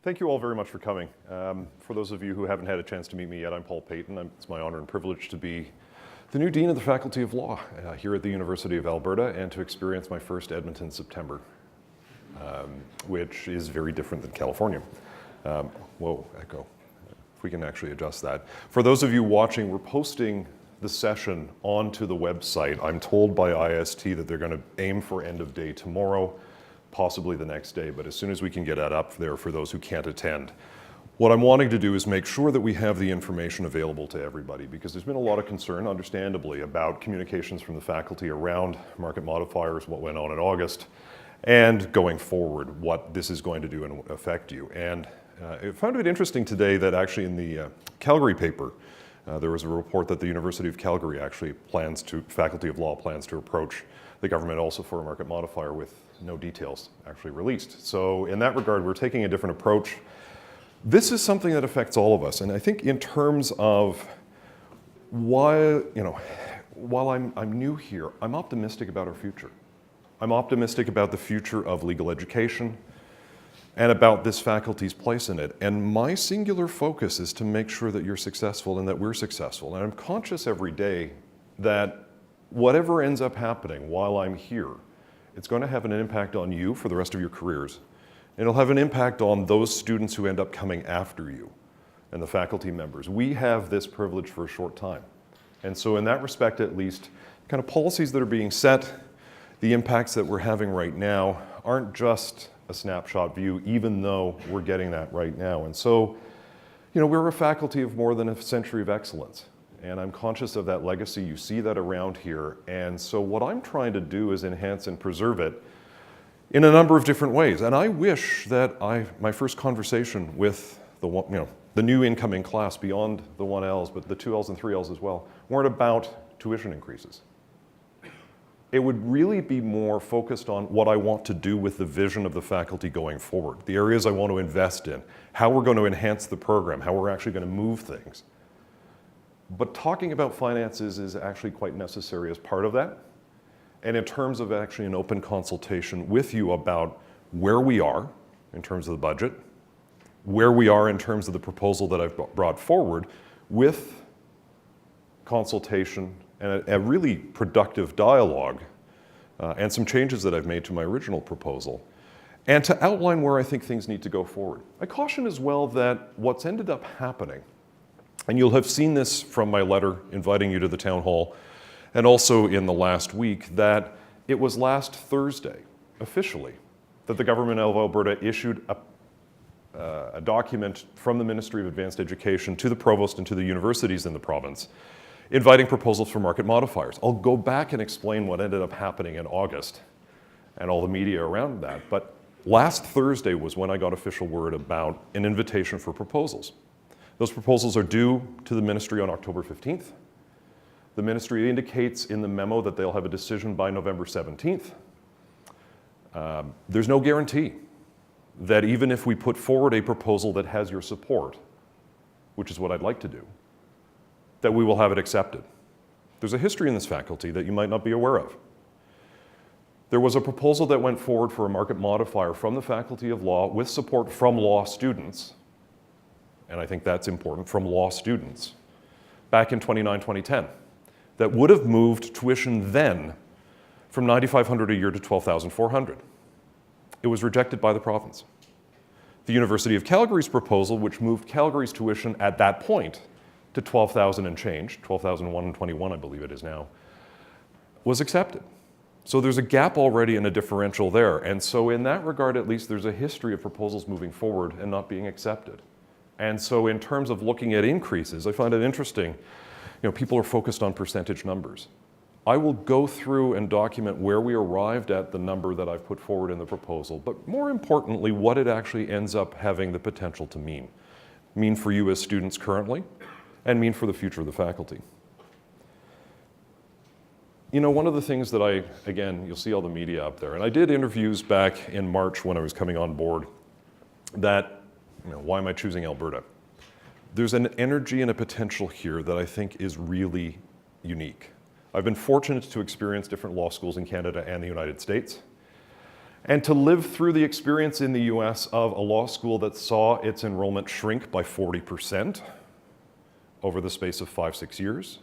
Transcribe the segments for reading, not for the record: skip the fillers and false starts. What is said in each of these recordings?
Thank you all very much for coming. For those of you who haven't had a chance to meet me yet, I'm Paul Payton. It's my honor and privilege to be the new Dean of the Faculty of Law here at the University of Alberta and to experience my first Edmonton September, which is very different than California. Whoa, echo. If we can actually adjust that. For those of you watching, we're posting the session onto the website. I'm told by IST that they're going to aim for end of day tomorrow, possibly the next day, but as soon as we can get that up there for those who can't attend. What I'm wanting to do is make sure that we have the information available to everybody, because there's been a lot of concern, understandably, about communications from the faculty around market modifiers, what went on in August, and going forward, what this is going to do and affect you. And I found it interesting today that actually in the Calgary paper, there was a report that the University of Calgary actually Faculty of Law plans to approach the government also for a market modifier with no details actually released. So in that regard, we're taking a different approach. This is something that affects all of us. And I think in terms of while I'm new here, I'm optimistic about our future. I'm optimistic about the future of legal education and about this faculty's place in it. And my singular focus is to make sure that you're successful and that we're successful. And I'm conscious every day that whatever ends up happening while I'm here, it's going to have an impact on you for the rest of your careers. And it'll have an impact on those students who end up coming after you and the faculty members. We have this privilege for a short time. And so in that respect, at least, kind of policies that are being set, the impacts that we're having right now aren't just a snapshot view, even though we're getting that right now. And so, we're a faculty of more than a century of excellence. And I'm conscious of that legacy. You see that around here. And so what I'm trying to do is enhance and preserve it in a number of different ways. And I wish that my first conversation with the new incoming class beyond the 1Ls, but the 2Ls and 3Ls as well, weren't about tuition increases. It would really be more focused on what I want to do with the vision of the faculty going forward, the areas I want to invest in, how we're going to enhance the program, how we're actually going to move things. But talking about finances is actually quite necessary as part of that. And in terms of actually an open consultation with you about where we are in terms of the budget, where we are in terms of the proposal that I've brought forward, with consultation and a really productive dialogue and some changes that I've made to my original proposal, and to outline where I think things need to go forward. I caution as well that what's ended up happening, and you'll have seen this from my letter inviting you to the town hall, and also in the last week, that it was last Thursday, officially, that the government of Alberta issued a document from the Ministry of Advanced Education to the provost and to the universities in the province, inviting proposals for market modifiers. I'll go back and explain what ended up happening in August and all the media around that, but last Thursday was when I got official word about an invitation for proposals. Those proposals are due to the ministry on October 15th. The ministry indicates in the memo that they'll have a decision by November 17th. There's no guarantee that even if we put forward a proposal that has your support, which is what I'd like to do, that we will have it accepted. There's a history in this faculty that you might not be aware of. There was a proposal that went forward for a market modifier from the Faculty of Law with support from law students, and I think that's important, from law students, back in 2010, that would have moved tuition then from $9,500 a year to $12,400. It was rejected by the province. The University of Calgary's proposal, which moved Calgary's tuition at that point to $12,000 and change, $12,121 I believe it is now, was accepted. So there's a gap already and a differential there. And so in that regard, at least, there's a history of proposals moving forward and not being accepted. And so in terms of looking at increases, I find it interesting, people are focused on percentage numbers. I will go through and document where we arrived at the number that I've put forward in the proposal, but more importantly, what it actually ends up having the potential to mean for you as students currently, and mean for the future of the faculty. One of the things that again, you'll see all the media up there, and I did interviews back in March when I was coming on board that, why am I choosing Alberta? There's an energy and a potential here that I think is really unique. I've been fortunate to experience different law schools in Canada and the United States. and to live through the experience in the US of a law school that saw its enrollment shrink by 40% over the space of 5-6 years,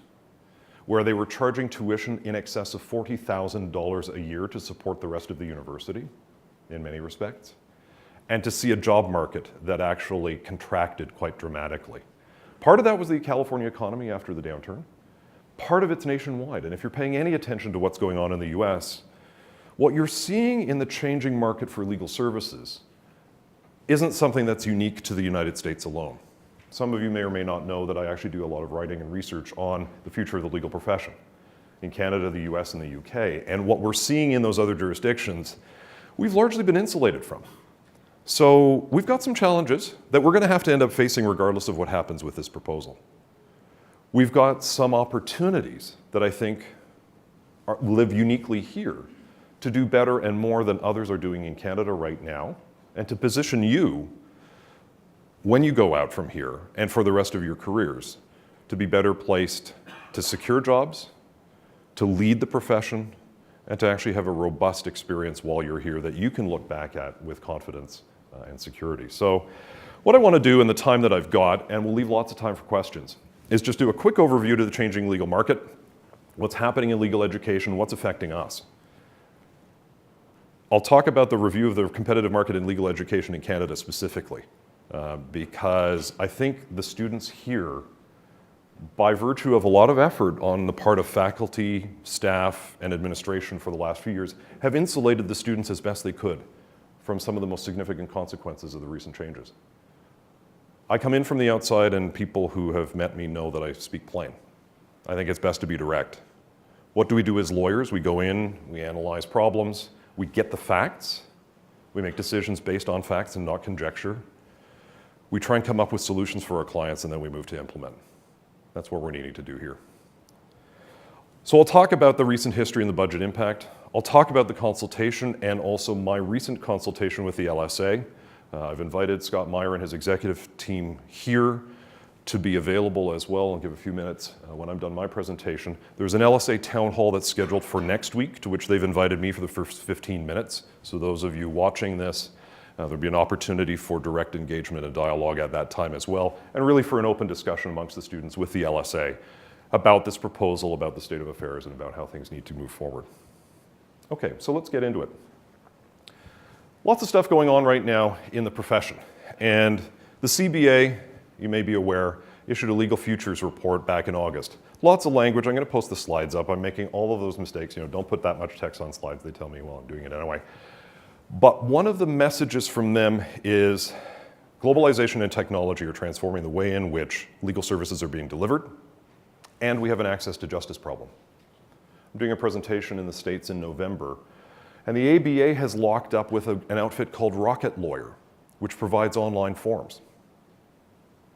where they were charging tuition in excess of $40,000 a year to support the rest of the university, in many respects, and to see a job market that actually contracted quite dramatically. Part of that was the California economy after the downturn. Part of it's nationwide, and if you're paying any attention to what's going on in the US, what you're seeing in the changing market for legal services isn't something that's unique to the United States alone. Some of you may or may not know that I actually do a lot of writing and research on the future of the legal profession in Canada, the US, and the UK. And what we're seeing in those other jurisdictions, we've largely been insulated from. So we've got some challenges that we're going to have to end up facing regardless of what happens with this proposal. We've got some opportunities that I think live uniquely here to do better and more than others are doing in Canada right now, and to position you when you go out from here and for the rest of your careers to be better placed to secure jobs, to lead the profession, and to actually have a robust experience while you're here that you can look back at with confidence and security. So what I want to do in the time that I've got, and we'll leave lots of time for questions, is just do a quick overview to the changing legal market, what's happening in legal education, what's affecting us. I'll talk about the review of the competitive market in legal education in Canada specifically, because I think the students here, by virtue of a lot of effort on the part of faculty, staff, and administration for the last few years, have insulated the students as best they could from some of the most significant consequences of the recent changes. I come in from the outside, and people who have met me know that I speak plain. I think it's best to be direct. What do we do as lawyers? We go in, we analyze problems, we get the facts, we make decisions based on facts and not conjecture. We try and come up with solutions for our clients, and then we move to implement. That's what we're needing to do here. So I'll talk about the recent history and the budget impact. I'll talk about the consultation and also my recent consultation with the LSA. I've invited Scott Meyer and his executive team here to be available as well. I'll give a few minutes when I'm done my presentation. There's an LSA town hall that's scheduled for next week, to which they've invited me for the first 15 minutes. So those of you watching this, there'll be an opportunity for direct engagement and dialogue at that time as well, and really for an open discussion amongst the students with the LSA about this proposal, about the state of affairs, and about how things need to move forward. Okay, so let's get into it. Lots of stuff going on right now in the profession. And the CBA, you may be aware, issued a legal futures report back in August. Lots of language. I'm going to post the slides up. I'm making all of those mistakes. Don't put that much text on slides. They tell me, well, I'm doing it anyway. But one of the messages from them is globalization and technology are transforming the way in which legal services are being delivered, and we have an access to justice problem. I'm doing a presentation in the States in November, and the ABA has locked up with an outfit called Rocket Lawyer, which provides online forms.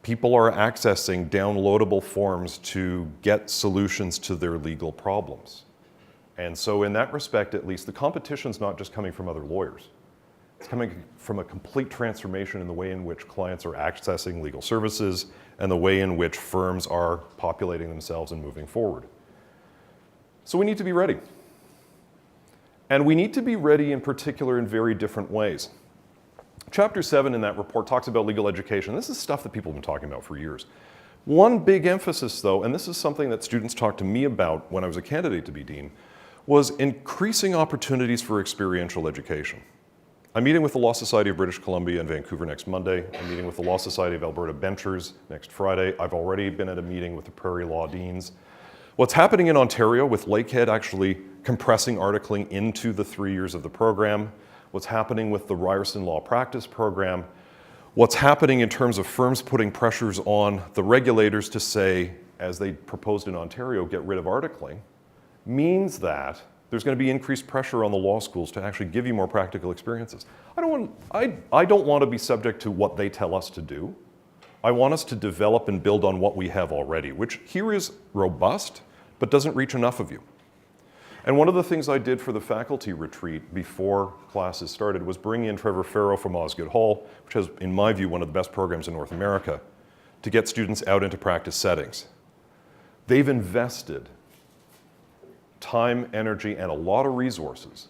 People are accessing downloadable forms to get solutions to their legal problems. And so in that respect, at least, the competition's not just coming from other lawyers. It's coming from a complete transformation in the way in which clients are accessing legal services and the way in which firms are populating themselves and moving forward. So we need to be ready. And we need to be ready in particular in very different ways. Chapter 7 in that report talks about legal education. This is stuff that people have been talking about for years. One big emphasis, though, and this is something that students talked to me about when I was a candidate to be dean, was increasing opportunities for experiential education. I'm meeting with the Law Society of British Columbia in Vancouver next Monday. I'm meeting with the Law Society of Alberta Benchers next Friday. I've already been at a meeting with the Prairie Law Deans. What's happening in Ontario with Lakehead actually compressing articling into the 3 years of the program, what's happening with the Ryerson Law Practice program, what's happening in terms of firms putting pressures on the regulators to say, as they proposed in Ontario, get rid of articling, means that there's going to be increased pressure on the law schools to actually give you more practical experiences. I don't want to be subject to what they tell us to do. I want us to develop and build on what we have already, which here is robust, but doesn't reach enough of you. And one of the things I did for the faculty retreat before classes started was bring in Trevor Farrow from Osgoode Hall, which has, in my view, one of the best programs in North America, to get students out into practice settings. They've invested time, energy, and a lot of resources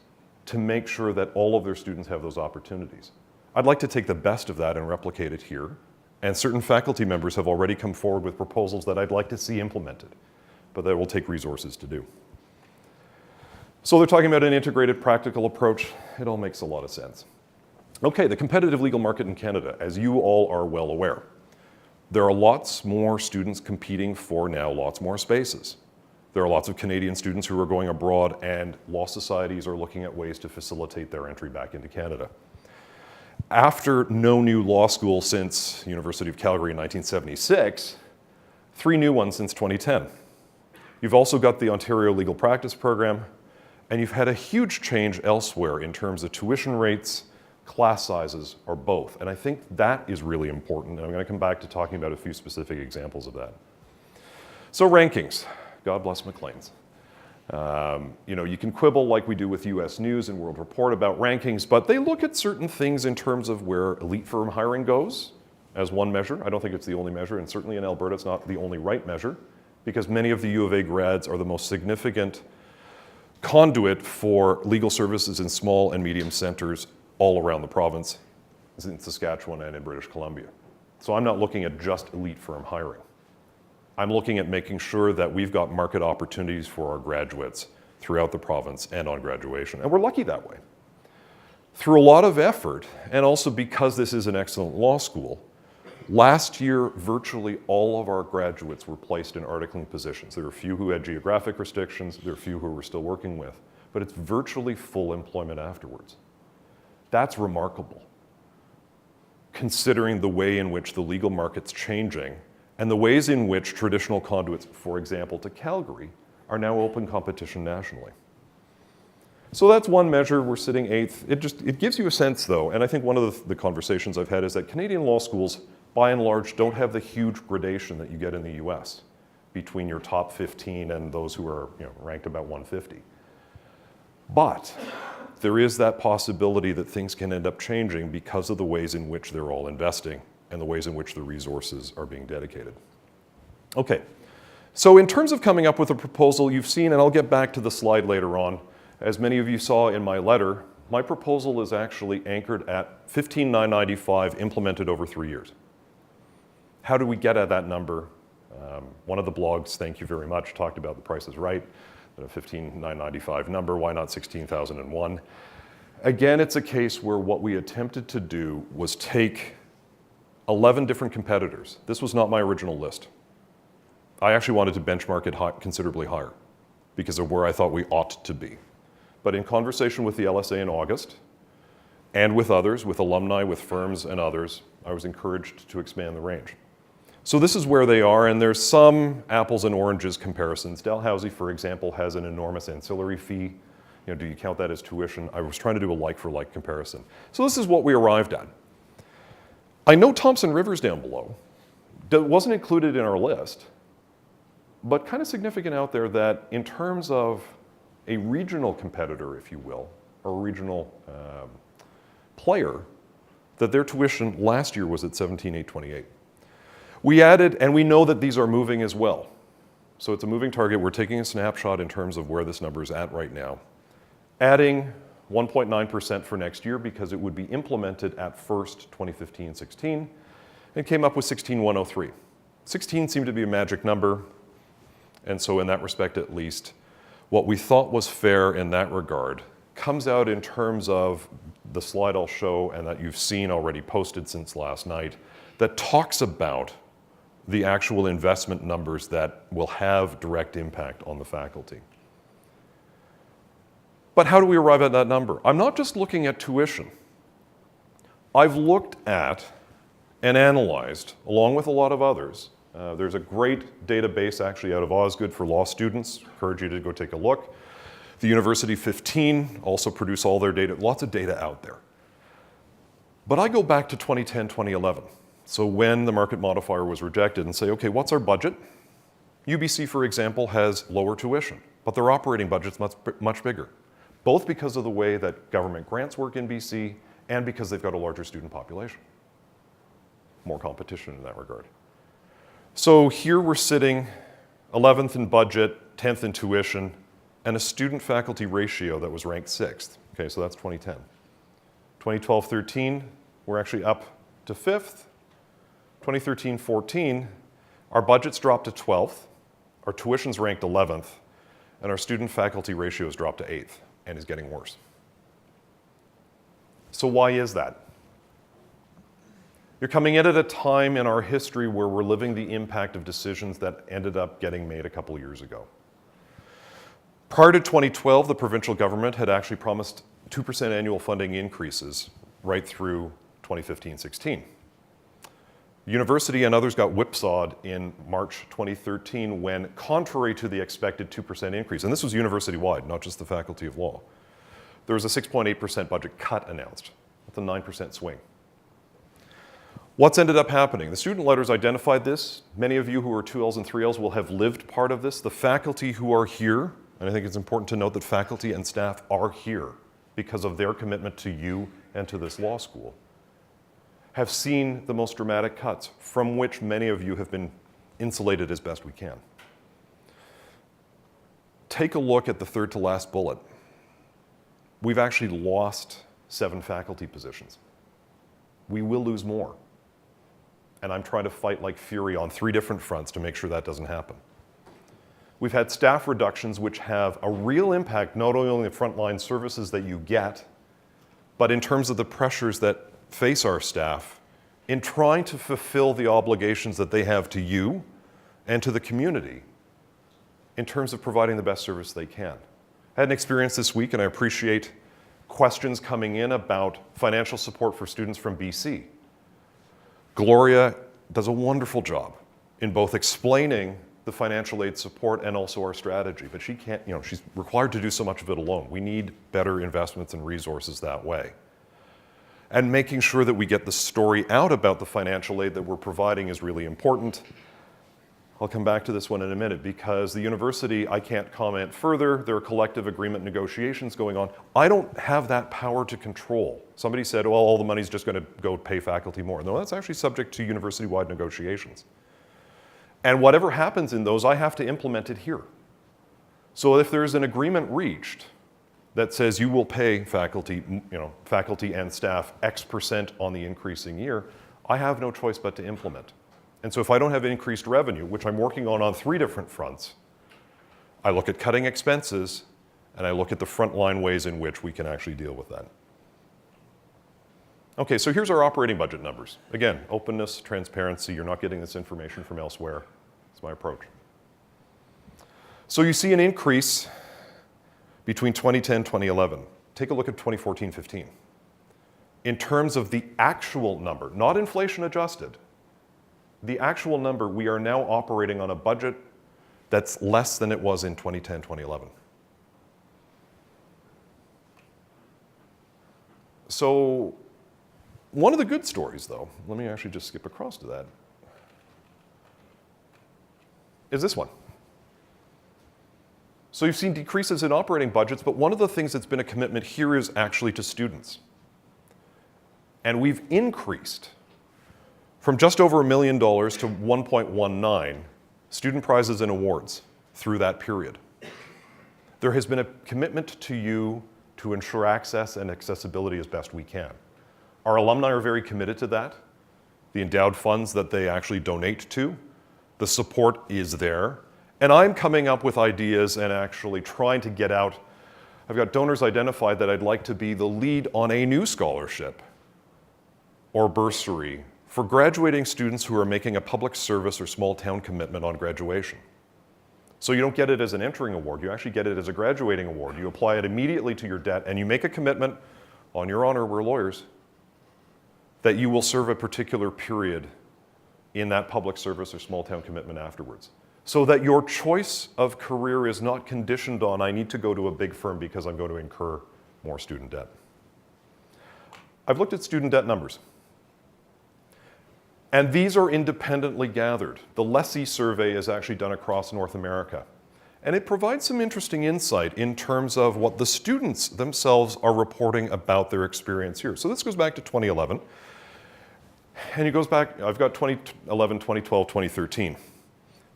to make sure that all of their students have those opportunities. I'd like to take the best of that and replicate it here, and certain faculty members have already come forward with proposals that I'd like to see implemented, but that will take resources to do. So they're talking about an integrated practical approach. It all makes a lot of sense. Okay, the competitive legal market in Canada, as you all are well aware. There are lots more students competing for now lots more spaces. There are lots of Canadian students who are going abroad, and law societies are looking at ways to facilitate their entry back into Canada. After no new law school since University of Calgary in 1976, 3 new ones since 2010. You've also got the Ontario Legal Practice Program, and you've had a huge change elsewhere in terms of tuition rates, class sizes, or both. And I think that is really important, and I'm going to come back to talking about a few specific examples of that. So rankings. God bless Maclean's. You can quibble like we do with US News and World Report about rankings, but they look at certain things in terms of where elite firm hiring goes as one measure. I don't think it's the only measure, and certainly in Alberta it's not the only right measure, because many of the U of A grads are the most significant conduit for legal services in small and medium centers all around the province, in Saskatchewan and in British Columbia. So I'm not looking at just elite firm hiring. I'm looking at making sure that we've got market opportunities for our graduates throughout the province and on graduation. And we're lucky that way. Through a lot of effort, and also because this is an excellent law school, last year virtually all of our graduates were placed in articling positions. There were a few who had geographic restrictions, there were a few who we're still working with, but it's virtually full employment afterwards. That's remarkable, considering the way in which the legal market's changing and the ways in which traditional conduits, for example, to Calgary, are now open competition nationally. So that's one measure. We're sitting 8th. It gives you a sense, though, and I think one of the conversations I've had is that Canadian law schools, by and large, don't have the huge gradation that you get in the US between your top 15 and those who are ranked about 150. But there is that possibility that things can end up changing because of the ways in which they're all investing and the ways in which the resources are being dedicated. Okay, so in terms of coming up with a proposal, you've seen, and I'll get back to the slide later on, as many of you saw in my letter, my proposal is actually anchored at $15,995 implemented over 3 years. How do we get at that number? One of the blogs, thank you very much, talked about the Price is Right, the $15,995 number, why not 16,001? Again, it's a case where what we attempted to do was take 11 different competitors. This was not my original list. I actually wanted to benchmark it considerably higher because of where I thought we ought to be. But in conversation with the LSA in August, and with others, with alumni, with firms and others, I was encouraged to expand the range. So this is where they are, and there's some apples and oranges comparisons. Dalhousie, for example, has an enormous ancillary fee. Do you count that as tuition? I was trying to do a like-for-like comparison. So this is what we arrived at. I know Thompson Rivers down below wasn't included in our list, but kind of significant out there that in terms of a regional competitor, if you will, or a regional player, that their tuition last year was at $17,828. We added, and we know that these are moving as well. So it's a moving target. We're taking a snapshot in terms of where this number is at right now. Adding 1.9% for next year because it would be implemented at first 2015-16, and came up with 16,103. 16 seemed to be a magic number, and so in that respect at least, what we thought was fair in that regard comes out in terms of the slide I'll show and that you've seen already posted since last night that talks about the actual investment numbers that will have direct impact on the faculty. But how do we arrive at that number? I'm not just looking at tuition. I've looked at and analyzed, along with a lot of others. There's a great database actually out of Osgood for law students. Encourage you to go take a look. The University 15 also produce all their data, lots of data out there. But I go back to 2010, 2011. So when the market modifier was rejected and say, okay, what's our budget? UBC, for example, has lower tuition, but their operating budget's much bigger, both because of the way that government grants work in BC and because they've got a larger student population. More competition in that regard. So here we're sitting 11th in budget, 10th in tuition, and a student-faculty ratio that was ranked 6th. Okay, so that's 2010. 2012-13, we're actually up to 5th. 2013-14, our budget's dropped to 12th, our tuition's ranked 11th, and our student-faculty ratio has dropped to 8th and is getting worse. So why is that? You're coming in at a time in our history where we're living the impact of decisions that ended up getting made a couple years ago. Prior to 2012, the provincial government had actually promised 2% annual funding increases right through 2015-16. University and others got whipsawed in March 2013 when, contrary to the expected 2% increase, and this was university-wide, not just the Faculty of Law, there was a 6.8% budget cut announced with a 9% swing. What's ended up happening? The student letters identified this. Many of you who are 2Ls and 3Ls will have lived part of this. The faculty who are here, and I think it's important to note that faculty and staff are here because of their commitment to you and to this law school, have seen the most dramatic cuts, from which many of you have been insulated as best we can. Take a look at the third to last bullet. We've actually lost 7 faculty positions. We will lose more. And I'm trying to fight like fury on 3 different fronts to make sure that doesn't happen. We've had staff reductions which have a real impact not only on the frontline services that you get, but in terms of the pressures that face our staff in trying to fulfill the obligations that they have to you and to the community in terms of providing the best service they can. I had an experience this week, and I appreciate questions coming in about financial support for students from BC. Gloria does a wonderful job in both explaining the financial aid support and also our strategy, but she can't, she's required to do so much of it alone. We need better investments and resources that way. And making sure that we get the story out about the financial aid that we're providing is really important. I'll come back to this one in a minute because the university, I can't comment further. There are collective agreement negotiations going on. I don't have that power to control. Somebody said, well, all the money's just going to go pay faculty more. No, that's actually subject to university-wide negotiations. And whatever happens in those, I have to implement it here. So if there's an agreement reached that says you will pay faculty, faculty and staff X% on the increasing year, I have no choice but to implement. And so if I don't have increased revenue, which I'm working on 3 different fronts, I look at cutting expenses and I look at the frontline ways in which we can actually deal with that. Okay, so here's our operating budget numbers. Again, openness, transparency, you're not getting this information from elsewhere. It's my approach. So you see an increase between 2010 and 2011. Take a look at 2014-15. In terms of the actual number, not inflation adjusted, the actual number, we are now operating on a budget that's less than it was in 2010-2011. So one of the good stories, though, let me actually just skip across to that, is this one. So you've seen decreases in operating budgets, but one of the things that's been a commitment here is actually to students. And we've increased from just over $1 million to 1.19 student prizes and awards through that period. There has been a commitment to you to ensure access and accessibility as best we can. Our alumni are very committed to that. The endowed funds that they actually donate to, the support is there. And I'm coming up with ideas and actually trying to get out. I've got donors identified that I'd like to be the lead on a new scholarship or bursary for graduating students who are making a public service or small town commitment on graduation. So you don't get it as an entering award, you actually get it as a graduating award. You apply it immediately to your debt and you make a commitment on your honor, we're lawyers, that you will serve a particular period in that public service or small town commitment afterwards. So that your choice of career is not conditioned on, I need to go to a big firm because I'm going to incur more student debt. I've looked at student debt numbers. And these are independently gathered. The lessee survey is actually done across North America. And it provides some interesting insight in terms of what the students themselves are reporting about their experience here. So this goes back to 2011. And it goes back, I've got 2011, 2012, 2013.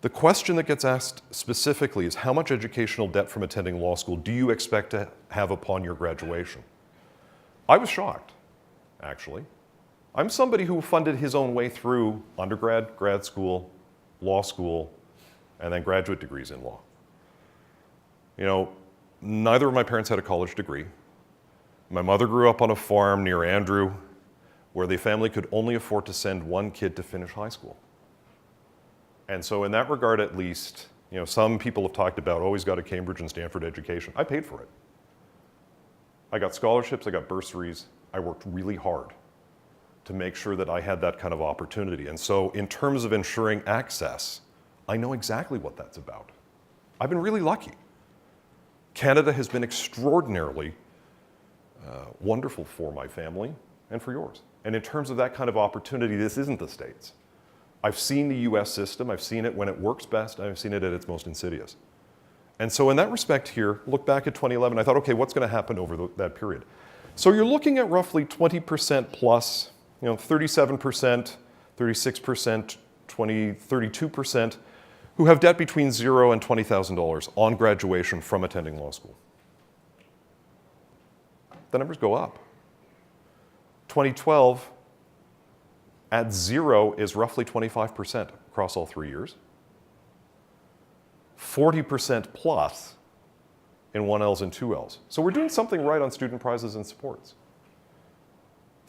The question that gets asked specifically is how much educational debt from attending law school do you expect to have upon your graduation? I was shocked, actually. I'm somebody who funded his own way through undergrad, grad school, law school, and then graduate degrees in law. You know, neither of my parents had a college degree. My mother grew up on a farm near Andrew, where the family could only afford to send one kid to finish high school. And so in that regard, at least, you know, some people have talked about, oh, he's got a Cambridge and Stanford education. I paid for it. I got scholarships, I got bursaries. I worked really hard to make sure that I had that kind of opportunity. And so in terms of ensuring access, I know exactly what that's about. I've been really lucky. Canada has been extraordinarily wonderful for my family and for yours. And in terms of that kind of opportunity, this isn't the States. I've seen the US system, I've seen it when it works best, and I've seen it at its most insidious. And so in that respect here, look back at 2011, I thought, okay, what's going to happen over that period? So you're looking at roughly 20% plus, you know, 37%, 36%, 32% who have debt between $0 and $20,000 on graduation from attending law school. The numbers go up. 2012, at 0 is roughly 25% across all 3 years. 40% plus in 1Ls and 2Ls. So we're doing something right on student prizes and supports.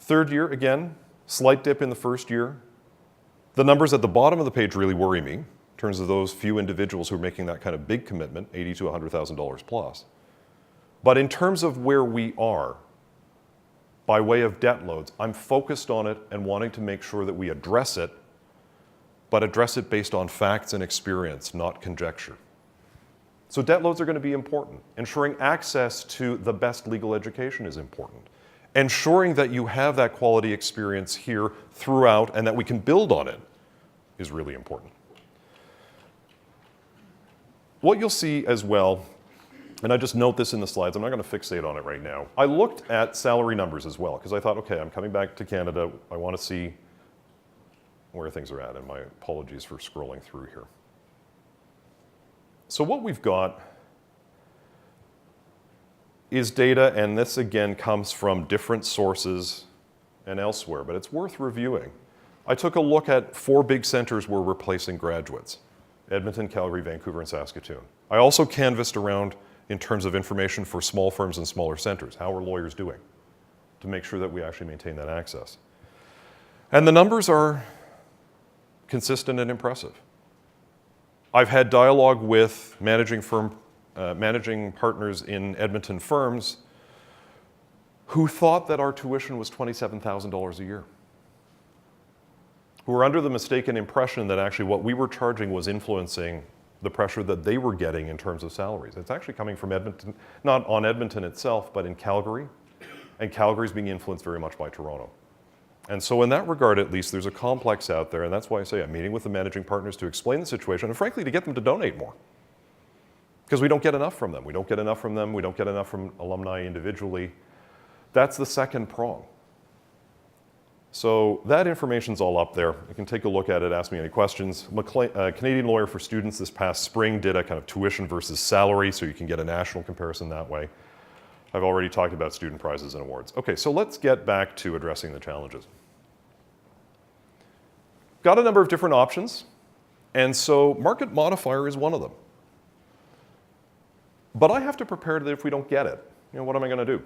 Third year, again, slight dip in the first year. The numbers at the bottom of the page really worry me in terms of those few individuals who are making that kind of big commitment, $80,000 to $100,000 plus. But in terms of where we are, by way of debt loads, I'm focused on it and wanting to make sure that we address it, but address it based on facts and experience, not conjecture. So debt loads are going to be important. Ensuring access to the best legal education is important. Ensuring that you have that quality experience here throughout and that we can build on it is really important. What you'll see as well, and I just note this in the slides, I'm not going to fixate on it right now. I looked at salary numbers as well, because I thought, okay, I'm coming back to Canada, I want to see where things are at, and my apologies for scrolling through here. So what we've got is data, and this again comes from different sources and elsewhere, but it's worth reviewing. I took a look at 4 big centers where we're placing graduates: Edmonton, Calgary, Vancouver, and Saskatoon. I also canvassed around in terms of information for small firms and smaller centers. How are lawyers doing to make sure that we actually maintain that access? And the numbers are consistent and impressive. I've had dialogue with managing partners in Edmonton firms who thought that our tuition was $27,000 a year, who were under the mistaken impression that actually what we were charging was influencing the pressure that they were getting in terms of salaries. It's actually coming from Edmonton, not on Edmonton itself, but in Calgary, and Calgary's being influenced very much by Toronto. And so in that regard, at least, there's a complex out there, and that's why I say I'm meeting with the managing partners to explain the situation, and frankly, to get them to donate more. Because we don't get enough from them. We don't get enough from them. We don't get enough from alumni individually. That's the second prong. So that information's all up there. You can take a look at it, ask me any questions. Canadian Lawyer for Students this past spring did a kind of tuition versus salary, so you can get a national comparison that way. I've already talked about student prizes and awards. Okay, so let's get back to addressing the challenges. Got a number of different options, and so market modifier is one of them. But I have to prepare that if we don't get it, you know, what am I going to do?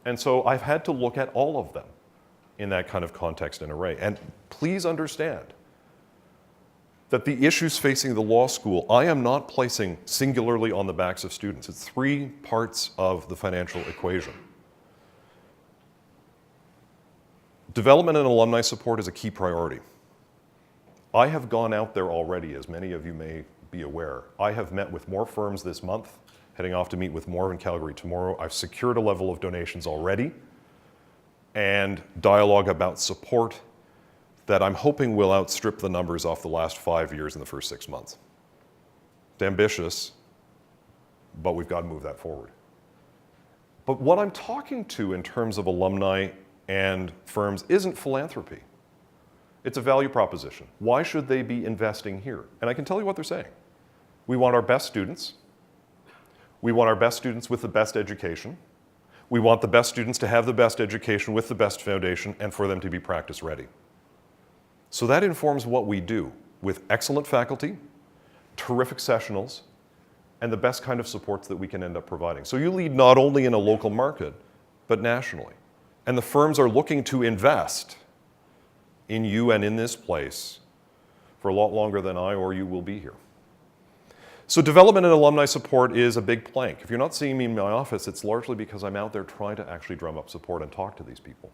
And so I've had to look at all of them in that kind of context and array. And please understand that the issues facing the law school, I am not placing singularly on the backs of students. It's 3 parts of the financial equation. Development and alumni support is a key priority. I have gone out there already, as many of you may be aware. I have met with more firms this month, heading off to meet with more in Calgary tomorrow. I've secured a level of donations already and dialogue about support that I'm hoping will outstrip the numbers off the last 5 years in the first 6 months. It's ambitious, but we've got to move that forward. But what I'm talking to in terms of alumni and firms isn't philanthropy. It's a value proposition. Why should they be investing here? And I can tell you what they're saying. We want our best students. We want our best students with the best education. We want the best students to have the best education with the best foundation and for them to be practice ready. So that informs what we do with excellent faculty, terrific sessionals, and the best kind of supports that we can end up providing. So you lead not only in a local market, but nationally. And the firms are looking to invest in you and in this place for a lot longer than I or you will be here. So development and alumni support is a big plank. If you're not seeing me in my office, it's largely because I'm out there trying to actually drum up support and talk to these people.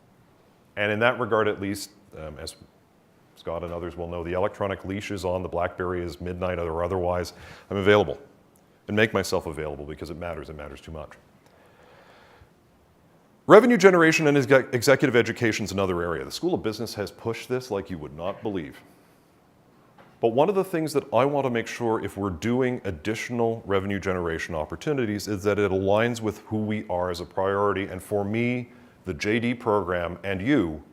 And in that regard, at least, as Scott and others will know, the electronic leash is on, the BlackBerry is midnight or otherwise. I'm available and make myself available because it matters too much. Revenue generation and executive education is another area. The School of Business has pushed this like you would not believe. But one of the things that I want to make sure if we're doing additional revenue generation opportunities is that it aligns with who we are as a priority. And for me, the JD program and you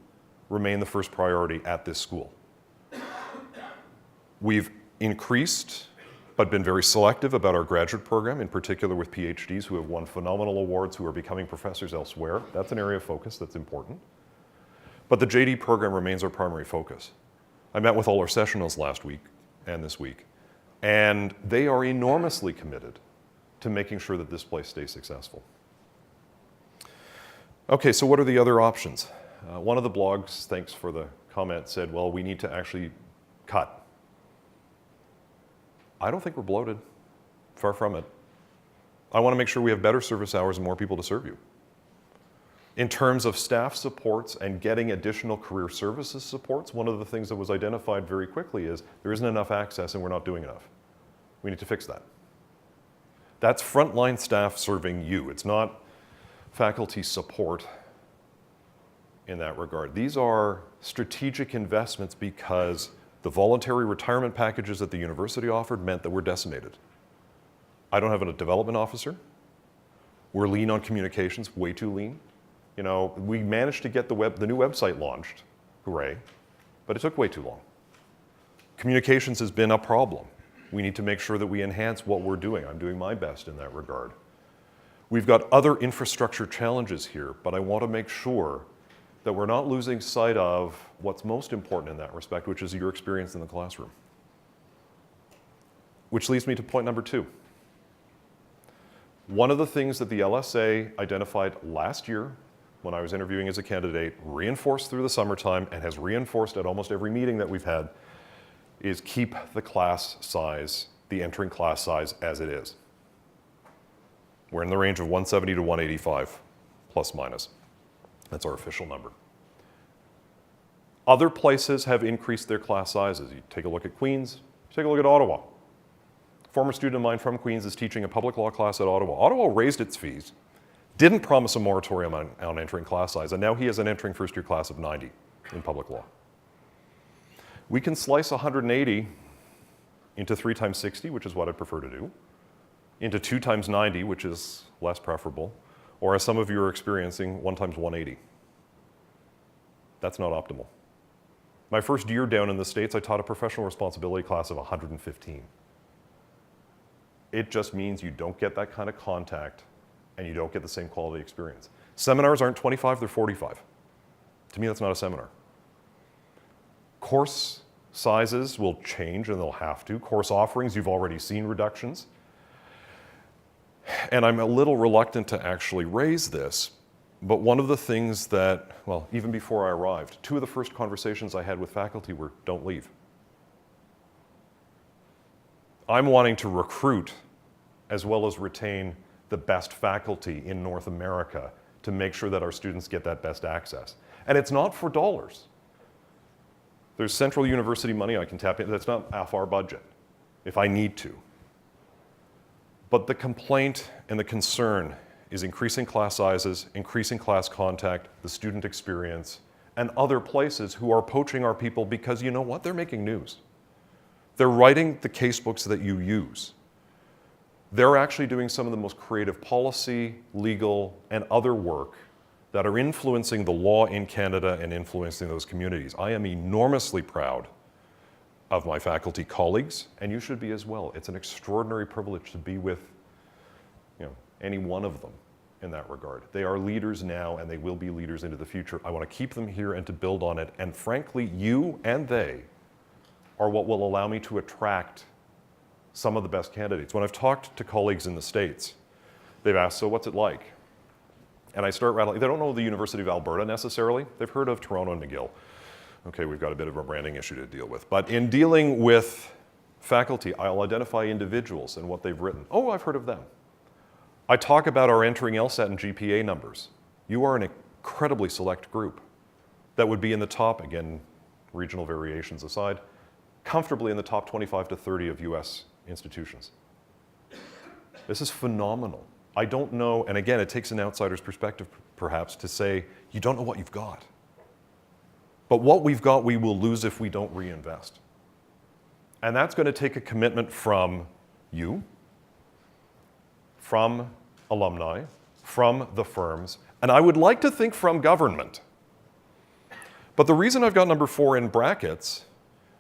remain the first priority at this school. We've increased, but been very selective about our graduate program, in particular with PhDs who have won phenomenal awards, who are becoming professors elsewhere. That's an area of focus that's important. But the JD program remains our primary focus. I met with all our sessionals last week and this week, and they are enormously committed to making sure that this place stays successful. Okay, so what are the other options? One of the blogs, thanks for the comment, said, well, we need to actually cut. I don't think we're bloated. Far from it. I want to make sure we have better service hours and more people to serve you. In terms of staff supports and getting additional career services supports, one of the things that was identified very quickly is there isn't enough access and we're not doing enough. We need to fix that. That's frontline staff serving you. It's not faculty support in that regard. These are strategic investments because the voluntary retirement packages that the university offered meant that we're decimated. I don't have a development officer. We're lean on communications, way too lean. You know, we managed to get the new website launched, hooray, but it took way too long. Communications has been a problem. We need to make sure that we enhance what we're doing. I'm doing my best in that regard. We've got other infrastructure challenges here, but I want to make sure that we're not losing sight of what's most important in that respect, which is your experience in the classroom. Which leads me to point number 2. One of the things that the LSA identified last year when I was interviewing as a candidate, reinforced through the summertime, and has reinforced at almost every meeting that we've had, is keep the class size, the entering class size, as it is. We're in the range of 170 to 185, plus minus. That's our official number. Other places have increased their class sizes. You take a look at Queens, take a look at Ottawa. A former student of mine from Queens is teaching a public law class at Ottawa. Ottawa raised its fees, didn't promise a moratorium on entering class size, and now he has an entering first-year class of 90 in public law. We can slice 180 into 3 times 60, which is what I prefer to do, into 2 times 90, which is less preferable, or as some of you are experiencing, 1 times 180. That's not optimal. My first year down in the States, I taught a professional responsibility class of 115. It just means you don't get that kind of contact and you don't get the same quality experience. Seminars aren't 25, they're 45. To me, that's not a seminar. Course sizes will change, and they'll have to. Course offerings, you've already seen reductions. And I'm a little reluctant to actually raise this, but one of the things that, well, even before I arrived, 2 of the first conversations I had with faculty were, don't leave. I'm wanting to recruit as well as retain the best faculty in North America to make sure that our students get that best access. And it's not for dollars. There's central university money I can tap in. That's not half our budget, if I need to. But the complaint and the concern is increasing class sizes, increasing class contact, the student experience, and other places who are poaching our people because you know what? They're making news. They're writing the casebooks that you use. They're actually doing some of the most creative policy, legal, and other work that are influencing the law in Canada and influencing those communities. I am enormously proud of my faculty colleagues, and you should be as well. It's an extraordinary privilege to be with any one of them. in that regard. They are leaders now, and they will be leaders into the future. I want to keep them here and to build on it. And frankly, you and they are what will allow me to attract some of the best candidates. When I've talked to colleagues in the States, they've asked, so what's it like? And I start rattling. They don't know the University of Alberta necessarily. They've heard of Toronto and McGill. Okay, we've got a bit of a branding issue to deal with. But in dealing with faculty, I'll identify individuals and what they've written. Oh, I've heard of them. I talk about our entering LSAT and GPA numbers. You are an incredibly select group that would be in the top, again, regional variations aside, comfortably in the top 25 to 30 of US institutions. This is phenomenal. I don't know, and again, it takes an outsider's perspective perhaps to say, you don't know what you've got. But what we've got, we will lose if we don't reinvest. And that's going to take a commitment from you, from alumni, from the firms, and I would like to think from government. But the reason I've got number 4 in brackets,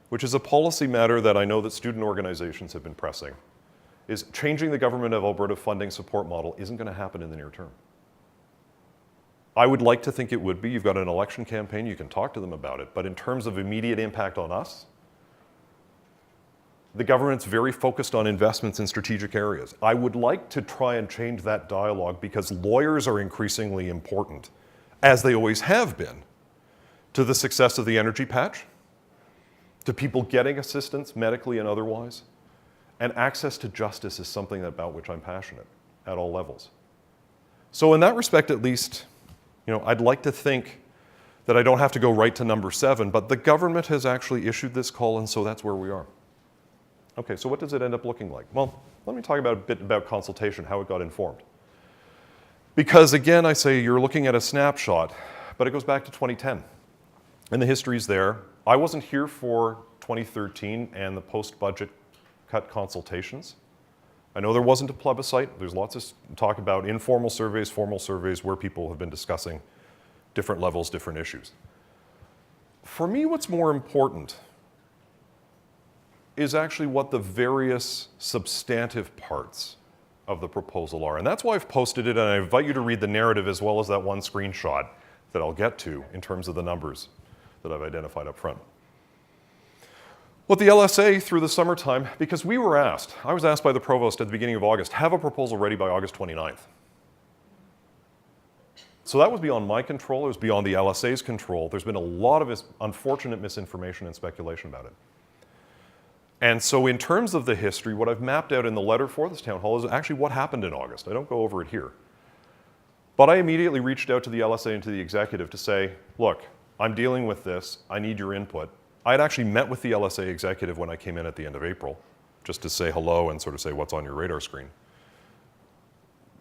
which is a policy matter that I know that student organizations have been pressing, is changing the Government of Alberta funding support model isn't going to happen in the near term. I would like to think it would be. You've got an election campaign, you can talk to them about it, but in terms of immediate impact on us, the government's very focused on investments in strategic areas. I would like to try and change that dialogue because lawyers are increasingly important, as they always have been, to the success of the energy patch, to people getting assistance medically and otherwise. And access to justice is something about which I'm passionate at all levels. So in that respect, at least, I'd like to think that I don't have to go right to number 7, but the government has actually issued this call, and so that's where we are. Okay, so what does it end up looking like? Well, let me talk a bit about consultation, how it got informed. Because again, I say you're looking at a snapshot, but it goes back to 2010. And the history's there. I wasn't here for 2013 and the post-budget cut consultations. I know there wasn't a plebiscite. There's lots of talk about informal surveys, formal surveys, where people have been discussing different levels, different issues. For me, what's more important is actually what the various substantive parts of the proposal are. And that's why I've posted it, and I invite you to read the narrative as well as that one screenshot that I'll get to in terms of the numbers that I've identified up front. Well, the LSA through the summertime, because I was asked by the provost at the beginning of August, have a proposal ready by August 29th. So that was beyond my control, it was beyond the LSA's control. There's been a lot of unfortunate misinformation and speculation about it. And so in terms of the history, what I've mapped out in the letter for this town hall is actually what happened in August. I don't go over it here. But I immediately reached out to the LSA and to the executive to say, look, I'm dealing with this, I need your input. I had actually met with the LSA executive when I came in at the end of April, just to say hello and sort of say what's on your radar screen.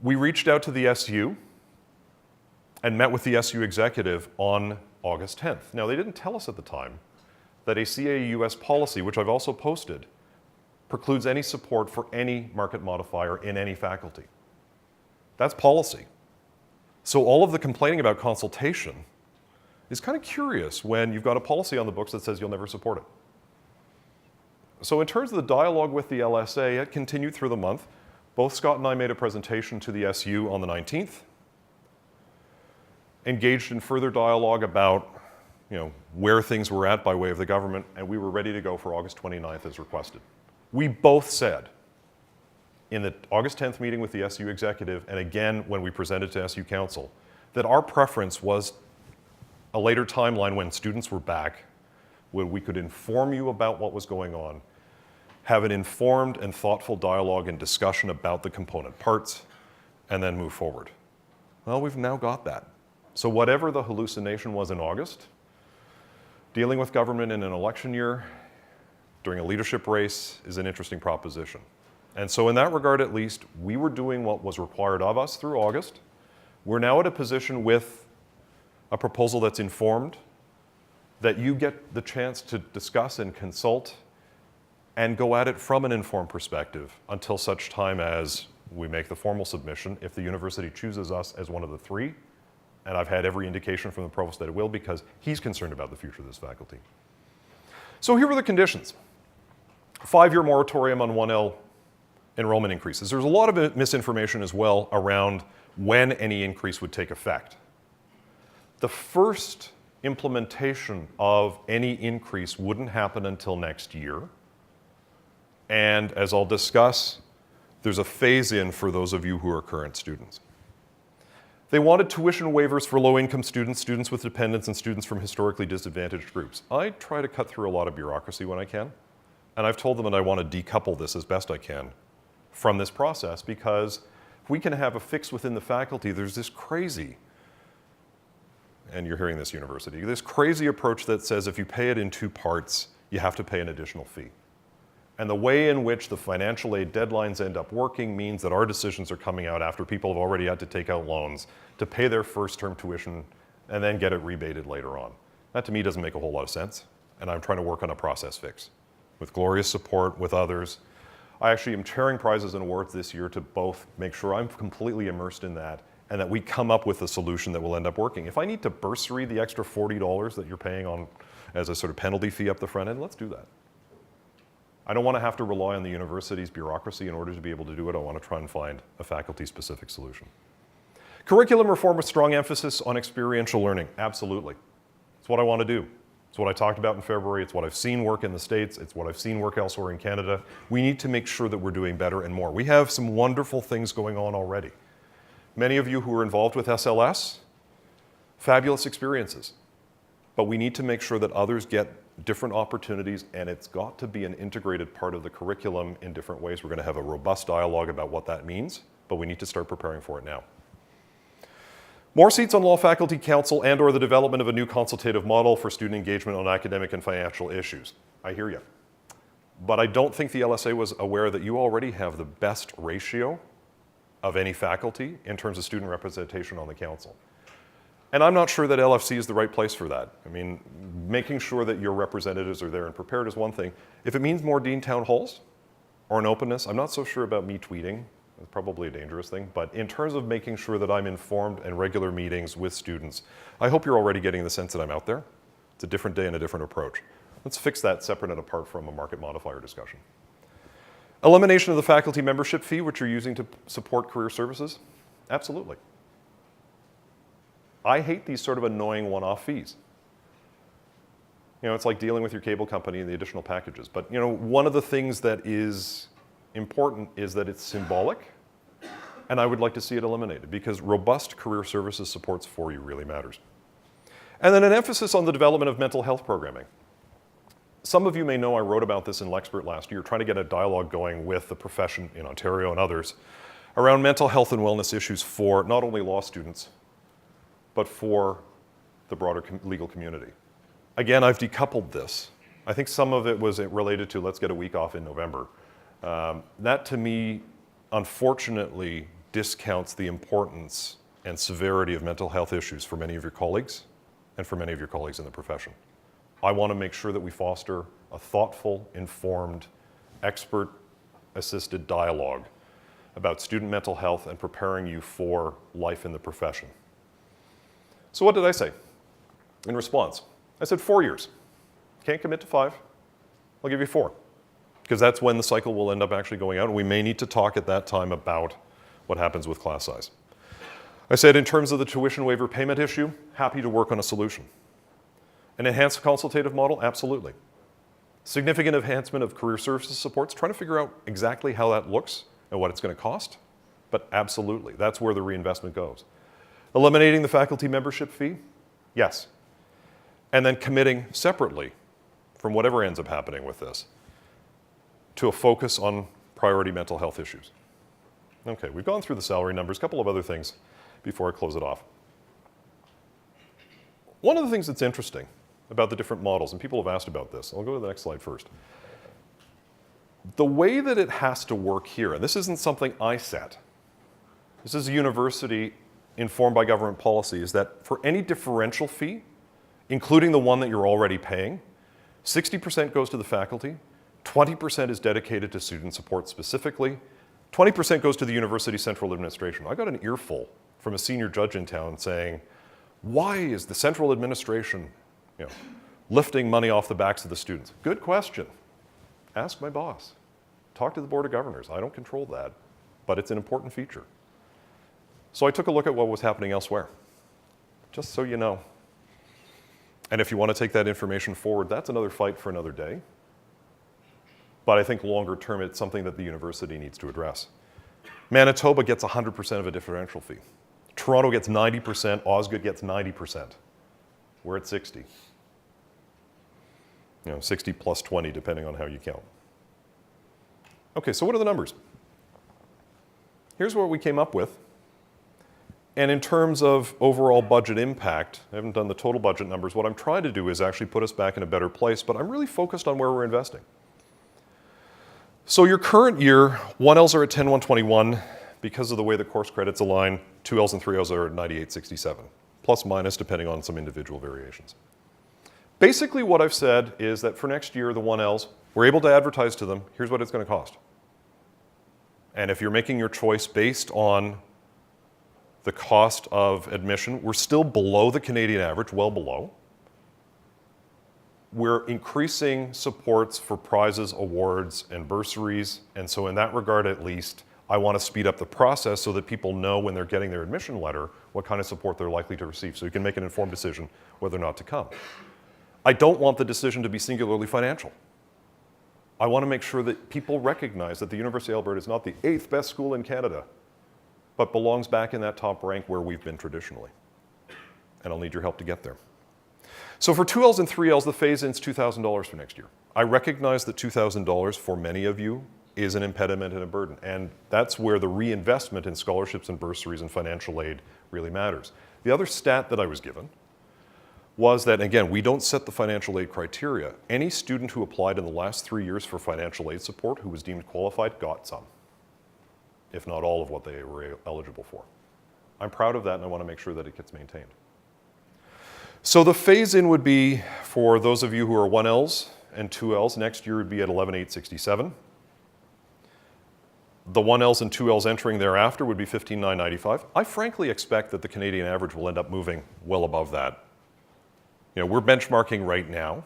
We reached out to the SU and met with the SU executive on August 10th. Now, they didn't tell us at the time that a CAUS policy, which I've also posted, precludes any support for any market modifier in any faculty. That's policy. So all of the complaining about consultation is kind of curious when you've got a policy on the books that says you'll never support it. So in terms of the dialogue with the LSA, it continued through the month. Both Scott and I made a presentation to the SU on the 19th, engaged in further dialogue about where things were at by way of the government, and we were ready to go for August 29th as requested. We both said in the August 10th meeting with the SU executive, and again when we presented to SU Council, that our preference was a later timeline when students were back, when we could inform you about what was going on, have an informed and thoughtful dialogue and discussion about the component parts, and then move forward. Well, we've now got that. So whatever the hallucination was in August, dealing with government in an election year during a leadership race is an interesting proposition. And so in that regard, at least, we were doing what was required of us through August. We're now at a position with a proposal that's informed, that you get the chance to discuss and consult and go at it from an informed perspective until such time as we make the formal submission. If the university chooses us as one of the three, and I've had every indication from the provost that it will because he's concerned about the future of this faculty. So here were the conditions. 5-year moratorium on 1L enrollment increases. There's a lot of misinformation as well around when any increase would take effect. The first implementation of any increase wouldn't happen until next year. And as I'll discuss, there's a phase-in for those of you who are current students. They wanted tuition waivers for low-income students, students with dependents, and students from historically disadvantaged groups. I try to cut through a lot of bureaucracy when I can, and I've told them that I want to decouple this as best I can from this process, because if we can have a fix within the faculty, there's this crazy, and you're hearing this, university, this crazy approach that says if you pay it in 2 parts, you have to pay an additional fee. And the way in which the financial aid deadlines end up working means that our decisions are coming out after people have already had to take out loans to pay their first term tuition and then get it rebated later on. That to me doesn't make a whole lot of sense, and I'm trying to work on a process fix with Gloria's support, with others. I actually am chairing prizes and awards this year to both make sure I'm completely immersed in that and that we come up with a solution that will end up working. If I need to bursary the extra $40 that you're paying on as a sort of penalty fee up the front end, let's do that. I don't want to have to rely on the university's bureaucracy in order to be able to do it. I want to try and find a faculty-specific solution. Curriculum reform with strong emphasis on experiential learning. Absolutely. It's what I want to do. It's what I talked about in February. It's what I've seen work in the States. It's what I've seen work elsewhere in Canada. We need to make sure that we're doing better and more. We have some wonderful things going on already. Many of you who are involved with SLS, fabulous experiences. But we need to make sure that others get different opportunities, and it's got to be an integrated part of the curriculum in different ways. We're going to have a robust dialogue about what that means, but we need to start preparing for it now. More seats on Law Faculty Council and or the development of a new consultative model for student engagement on academic and financial issues. I hear you. But I don't think the LSA was aware that you already have the best ratio of any faculty in terms of student representation on the council. And I'm not sure that LFC is the right place for that. I mean, making sure that your representatives are there and prepared is one thing. If it means more dean town halls or an openness, I'm not so sure about me tweeting. It's probably a dangerous thing. But in terms of making sure that I'm informed and regular meetings with students, I hope you're already getting the sense that I'm out there. It's a different day and a different approach. Let's fix that separate and apart from a market modifier discussion. Elimination of the faculty membership fee, which you're using to support career services? Absolutely. I hate these sort of annoying one-off fees. You know, it's like dealing with your cable company and the additional packages. But you know, one of the things that is important is that it's symbolic, and I would like to see it eliminated because robust career services supports for you really matters. And then an emphasis on the development of mental health programming. Some of you may know I wrote about this in Lexpert last year, trying to get a dialogue going with the profession in Ontario and others around mental health and wellness issues for not only law students, but for the broader legal community. Again, I've decoupled this. I think some of it was related to let's get a week off in November. That to me, unfortunately, discounts the importance and severity of mental health issues for many of your colleagues and for many of your colleagues in the profession. I want to make sure that we foster a thoughtful, informed, expert-assisted dialogue about student mental health and preparing you for life in the profession. So what did I say in response? I said 4 years. Can't commit to 5. I'll give you 4, because that's when the cycle will end up actually going out, and we may need to talk at that time about what happens with class size. I said in terms of the tuition waiver payment issue, happy to work on a solution. An enhanced consultative model, absolutely. Significant enhancement of career services supports, trying to figure out exactly how that looks and what it's going to cost, but absolutely, that's where the reinvestment goes. Eliminating the faculty membership fee, yes. And then committing separately, from whatever ends up happening with this, to a focus on priority mental health issues. Okay, we've gone through the salary numbers, a couple of other things before I close it off. One of the things that's interesting about the different models, and people have asked about this, I'll go to the next slide first. The way that it has to work here, and this isn't something I set, this is a university informed by government policy, is that for any differential fee, including the one that you're already paying, 60% goes to the faculty, 20% is dedicated to student support specifically, 20% goes to the university central administration. I got an earful from a senior judge in town saying, why is the central administration lifting money off the backs of the students? Good question. Ask my boss. Talk to the Board of Governors. I don't control that, but it's an important feature. So I took a look at what was happening elsewhere, just so you know. And if you want to take that information forward, that's another fight for another day. But I think longer term, it's something that the university needs to address. Manitoba gets 100% of a differential fee. Toronto gets 90%, Osgoode gets 90%. We're at 60. 60 plus 20, depending on how you count. Okay, so what are the numbers? Here's what we came up with. And in terms of overall budget impact, I haven't done the total budget numbers. What I'm trying to do is actually put us back in a better place, but I'm really focused on where we're investing. So your current year, 1Ls are at 10,121 because of the way the course credits align. 2Ls and 3Ls are at 9867, plus minus depending on some individual variations. Basically what I've said is that for next year, the 1Ls, we're able to advertise to them, here's what it's going to cost. And if you're making your choice based on the cost of admission, we're still below the Canadian average, well below. We're increasing supports for prizes, awards, and bursaries. And so in that regard, at least, I want to speed up the process so that people know when they're getting their admission letter what kind of support they're likely to receive, so you can make an informed decision whether or not to come. I don't want the decision to be singularly financial. I want to make sure that people recognize that the University of Alberta is not the 8th best school in Canada, but belongs back in that top rank where we've been traditionally. And I'll need your help to get there. So for 2Ls and 3Ls, the phase-in's $2,000 for next year. I recognize that $2,000 for many of you is an impediment and a burden, and that's where the reinvestment in scholarships and bursaries and financial aid really matters. The other stat that I was given was that, again, we don't set the financial aid criteria. Any student who applied in the last 3 years for financial aid support who was deemed qualified got some, if not all of what they were eligible for. I'm proud of that, and I want to make sure that it gets maintained. So the phase-in would be, for those of you who are 1Ls and 2Ls, next year would be at 11,867. The 1Ls and 2Ls entering thereafter would be 15,995. I frankly expect that the Canadian average will end up moving well above that. We're benchmarking right now,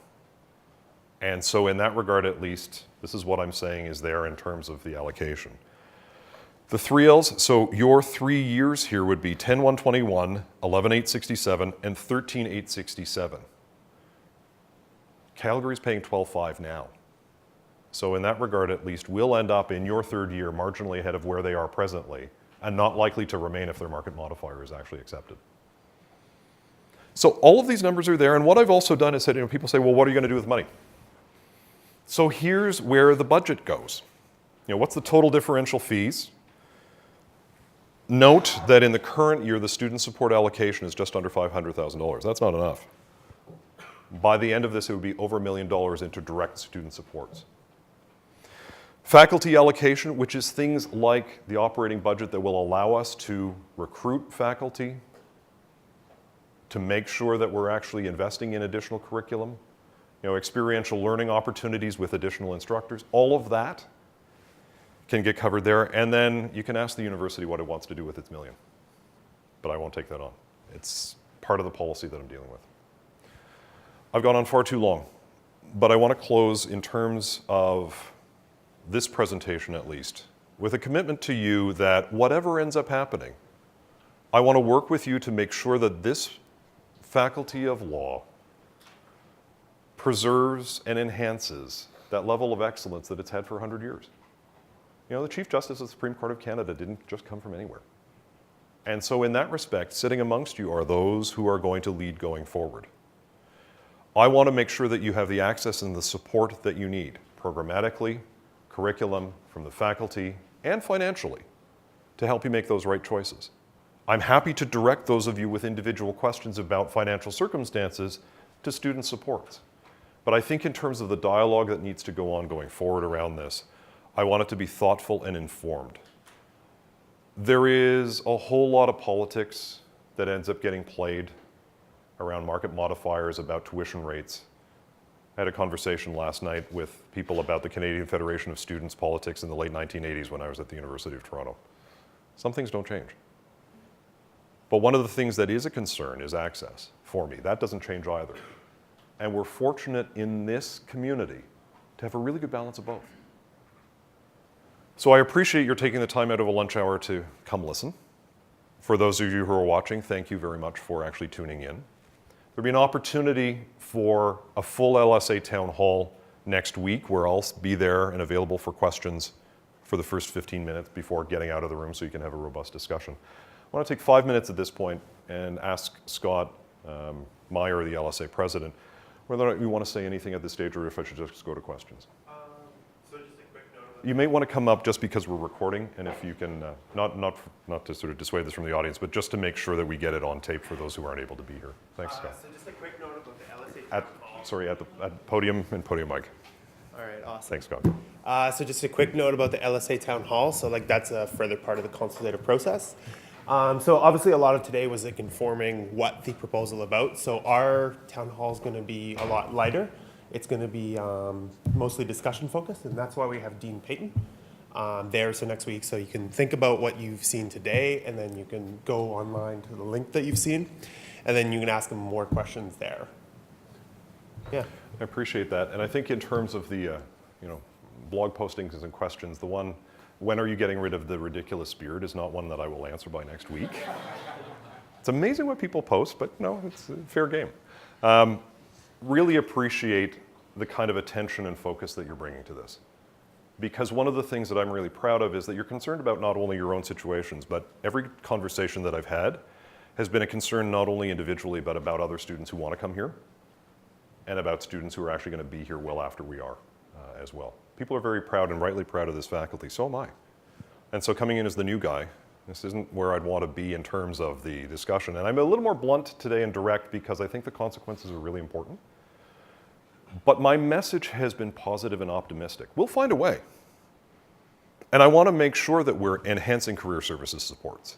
and so in that regard at least, this is what I'm saying is there in terms of the allocation. The 3Ls, so your 3 years here would be 10,121, 11,867, and 13,867. Calgary's paying 12,500 now. So in that regard, at least, we'll end up in your third year marginally ahead of where they are presently, and not likely to remain if their market modifier is actually accepted. So all of these numbers are there, and what I've also done is said, people say, well, what are you going to do with money? So here's where the budget goes. What's the total differential fees? Note that in the current year, the student support allocation is just under $500,000. That's not enough. By the end of this, it would be over $1 million into direct student supports. Faculty allocation, which is things like the operating budget that will allow us to recruit faculty, to make sure that we're actually investing in additional curriculum, experiential learning opportunities with additional instructors, all of that can get covered there. And then you can ask the university what it wants to do with its $1 million. But I won't take that on. It's part of the policy that I'm dealing with. I've gone on far too long, but I want to close in terms of this presentation at least with a commitment to you that whatever ends up happening, I want to work with you to make sure that this Faculty of Law preserves and enhances that level of excellence that it's had for 100 years. The Chief Justice of the Supreme Court of Canada didn't just come from anywhere. And so in that respect, sitting amongst you are those who are going to lead going forward. I want to make sure that you have the access and the support that you need, programmatically, curriculum, from the faculty, and financially, to help you make those right choices. I'm happy to direct those of you with individual questions about financial circumstances to student supports. But I think in terms of the dialogue that needs to go on going forward around this, I want it to be thoughtful and informed. There is a whole lot of politics that ends up getting played around market modifiers, about tuition rates. I had a conversation last night with people about the Canadian Federation of Students' politics in the late 1980s when I was at the University of Toronto. Some things don't change. But one of the things that is a concern is access for me. That doesn't change either. And we're fortunate in this community to have a really good balance of both. So I appreciate your taking the time out of a lunch hour to come listen. For those of you who are watching, thank you very much for actually tuning in. There'll be an opportunity for a full LSA town hall next week where I'll be there and available for questions for the first 15 minutes before getting out of the room so you can have a robust discussion. I want to take 5 minutes at this point and ask Scott Meyer, the LSA president, whether or not you want to say anything at this stage or if I should just go to questions. So just a quick note. You may want to come up just because we're recording, and if you can, not to sort of dissuade this from the audience, but just to make sure that we get it on tape for those who aren't able to be here. Thanks, Scott. So just a quick note about the LSA town hall. Sorry, at podium and podium mic. All right, awesome. Thanks, Scott. So just a quick note about the LSA town hall. So like that's a further part of the consultative process. So obviously a lot of today was like informing what the proposal about. So our town hall is going to be a lot lighter. It's going to be mostly discussion focused, and that's why we have Dean Payton there so next week. So you can think about what you've seen today, and then you can go online to the link that you've seen, and then you can ask them more questions there. Yeah. I appreciate that. And I think in terms of the blog postings and questions, the one, when are you getting rid of the ridiculous beard, is not one that I will answer by next week. It's amazing what people post, but no, it's a fair game. Really appreciate the kind of attention and focus that you're bringing to this. Because one of the things that I'm really proud of is that you're concerned about not only your own situations, but every conversation that I've had has been a concern not only individually, but about other students who want to come here, and about students who are actually going to be here well after we are as well. People are very proud and rightly proud of this faculty, so am I. And so coming in as the new guy, this isn't where I'd want to be in terms of the discussion. And I'm a little more blunt today and direct because I think the consequences are really important. But my message has been positive and optimistic. We'll find a way. And I want to make sure that we're enhancing career services supports,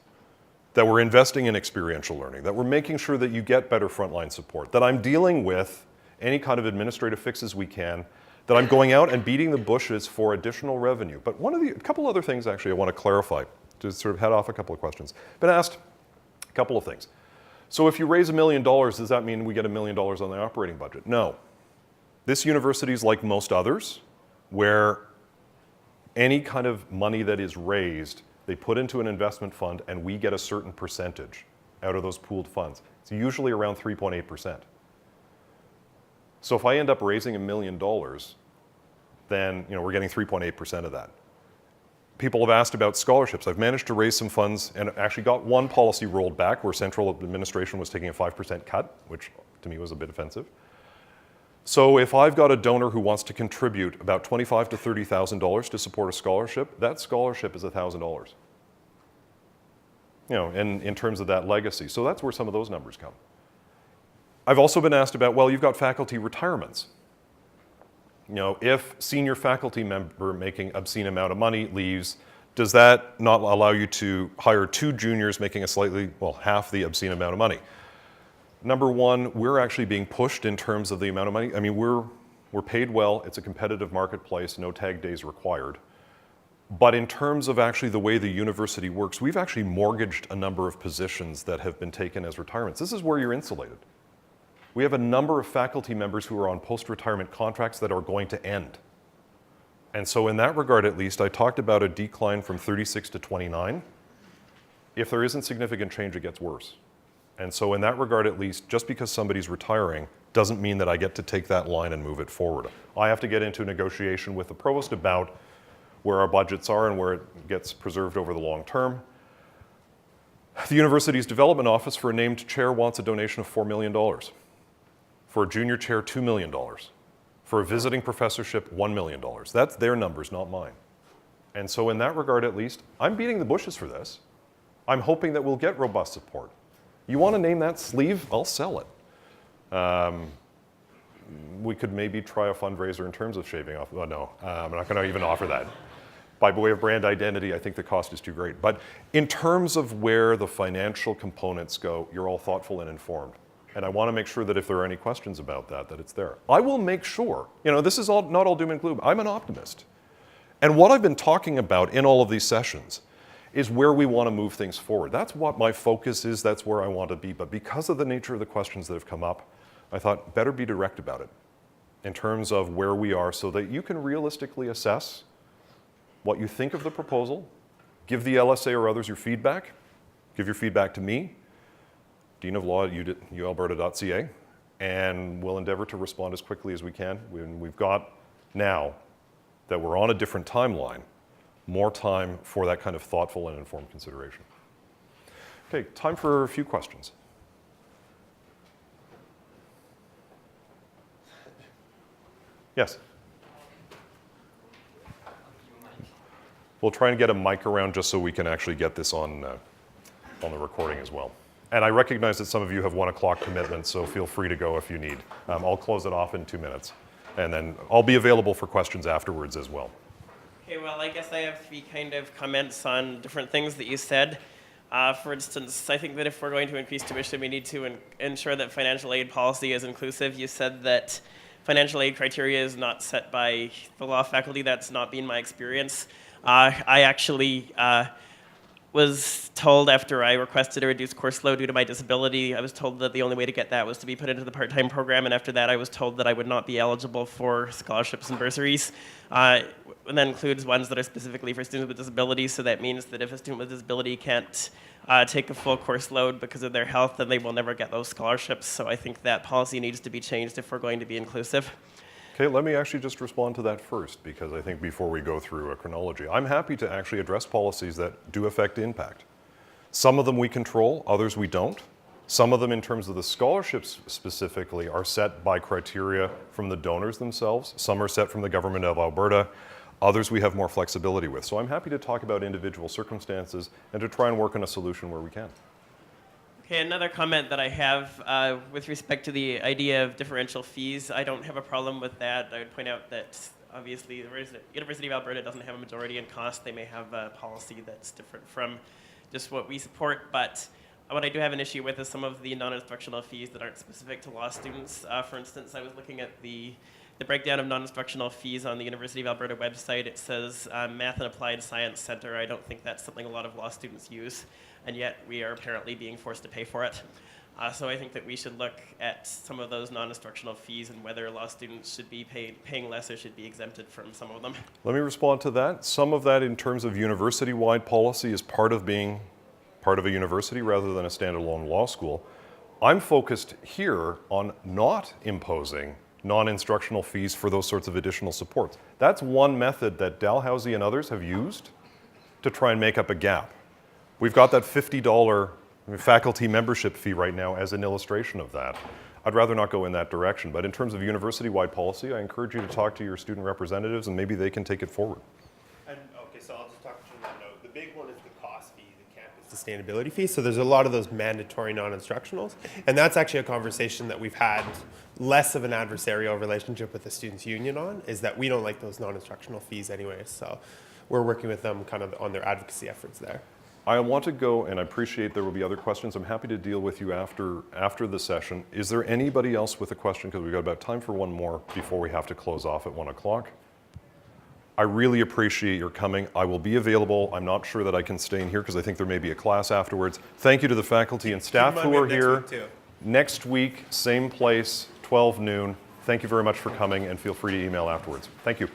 that we're investing in experiential learning, that we're making sure that you get better frontline support, that I'm dealing with any kind of administrative fixes we can, that I'm going out and beating the bushes for additional revenue. But a couple other things actually I want to clarify to sort of head off a couple of questions. Been asked a couple of things. So if you raise $1 million, does that mean we get $1 million on the operating budget? No. This university is like most others, where any kind of money that is raised, they put into an investment fund and we get a certain percentage out of those pooled funds. It's usually around 3.8%. So if I end up raising $1 million, then we're getting 3.8% of that. People have asked about scholarships. I've managed to raise some funds and actually got one policy rolled back where central administration was taking a 5% cut, which to me was a bit offensive. So if I've got a donor who wants to contribute about $25,000 to $30,000 to support a scholarship, that scholarship is $1,000. In terms of that legacy. So that's where some of those numbers come. I've also been asked about, well, you've got faculty retirements. If senior faculty member making obscene amount of money leaves, does that not allow you to hire 2 juniors making half the obscene amount of money? Number one, we're actually being pushed in terms of the amount of money. I mean, we're paid well. It's a competitive marketplace. No tag days required. But in terms of actually the way the university works, we've actually mortgaged a number of positions that have been taken as retirements. This is where you're insulated. We have a number of faculty members who are on post-retirement contracts that are going to end. And so in that regard, at least, I talked about a decline from 36 to 29. If there isn't significant change, it gets worse. And so in that regard, at least, just because somebody's retiring doesn't mean that I get to take that line and move it forward. I have to get into a negotiation with the provost about where our budgets are and where it gets preserved over the long term. The university's development office for a named chair wants a donation of $4 million. For a junior chair, $2 million. For a visiting professorship, $1 million. That's their numbers, not mine. And so in that regard, at least, I'm beating the bushes for this. I'm hoping that we'll get robust support. You want to name that sleeve? I'll sell it. We could maybe try a fundraiser in terms of shaving off. Well, no, I'm not going to even offer that. By way of brand identity, I think the cost is too great. But in terms of where the financial components go, you're all thoughtful and informed. And I want to make sure that if there are any questions about that, that it's there. I will make sure, this is not all doom and gloom. I'm an optimist. And what I've been talking about in all of these sessions is where we want to move things forward. That's what my focus is, that's where I want to be. But because of the nature of the questions that have come up, I thought better be direct about it in terms of where we are so that you can realistically assess what you think of the proposal, give the LSA or others your feedback, Give your feedback to me, Dean of Law at ualberta.ca, and we'll endeavor to respond as quickly as we can. We've got now that we're on a different timeline, more time for that kind of thoughtful and informed consideration. Okay, time for a few questions. Yes? We'll try and get a mic around just so we can actually get this on the recording as well. And I recognize that some of you have 1 o'clock commitments, so feel free to go if you need. I'll close it off in 2 minutes. And then I'll be available for questions afterwards as well. Okay, well, I guess I have 3 kind of comments on different things that you said. For instance, I think that if we're going to increase tuition, we need to ensure that financial aid policy is inclusive. You said that financial aid criteria is not set by the law faculty. That's not been my experience. I actually was told after I requested a reduced course load due to my disability, I was told that the only way to get that was to be put into the part-time program, and after that I was told that I would not be eligible for scholarships and bursaries. And that includes ones that are specifically for students with disabilities, so that means that if a student with disability can't take a full course load because of their health, then they will never get those scholarships. So I think that policy needs to be changed if we're going to be inclusive. Okay, let me actually just respond to that first, because I think before we go through a chronology, I'm happy to actually address policies that do affect impact. Some of them we control, others we don't. Some of them, in terms of the scholarships specifically, are set by criteria from the donors themselves. Some are set from the government of Alberta. Others we have more flexibility with. So I'm happy to talk about individual circumstances and to try and work on a solution where we can. Okay, another comment that I have with respect to the idea of differential fees, I don't have a problem with that. I would point out that obviously the University of Alberta doesn't have a majority in cost. They may have a policy that's different from just what we support, but what I do have an issue with is some of the non-instructional fees that aren't specific to law students. For instance, I was looking at the breakdown of non-instructional fees on the University of Alberta website. It says Math and Applied Science Center. I don't think that's something a lot of law students use, and yet we are apparently being forced to pay for it. So I think that we should look at some of those non-instructional fees and whether law students should be paying less or should be exempted from some of them. Let me respond to that. Some of that, in terms of university-wide policy, is part of being part of a university rather than a standalone law school. I'm focused here on not imposing non-instructional fees for those sorts of additional supports. That's one method that Dalhousie and others have used to try and make up a gap. We've got that $50 faculty membership fee right now as an illustration of that. I'd rather not go in that direction, but in terms of university-wide policy, I encourage you to talk to your student representatives and maybe they can take it forward. And, okay, so I'll just talk to you on that note. The big one is the cost fee, the campus sustainability fee. So there's a lot of those mandatory non-instructionals, and that's actually a conversation that we've had less of an adversarial relationship with the students' union on, is that we don't like those non-instructional fees anyways. So we're working with them kind of on their advocacy efforts there. I want to go, and I appreciate there will be other questions. I'm happy to deal with you after the session. Is there anybody else with a question? Because we've got about time for one more before we have to close off at 1 o'clock. I really appreciate your coming. I will be available. I'm not sure that I can stay in here because I think there may be a class afterwards. Thank you to the faculty and staff who are here. Next week, same place, 12 noon. Thank you very much for coming, and feel free to email afterwards. Thank you.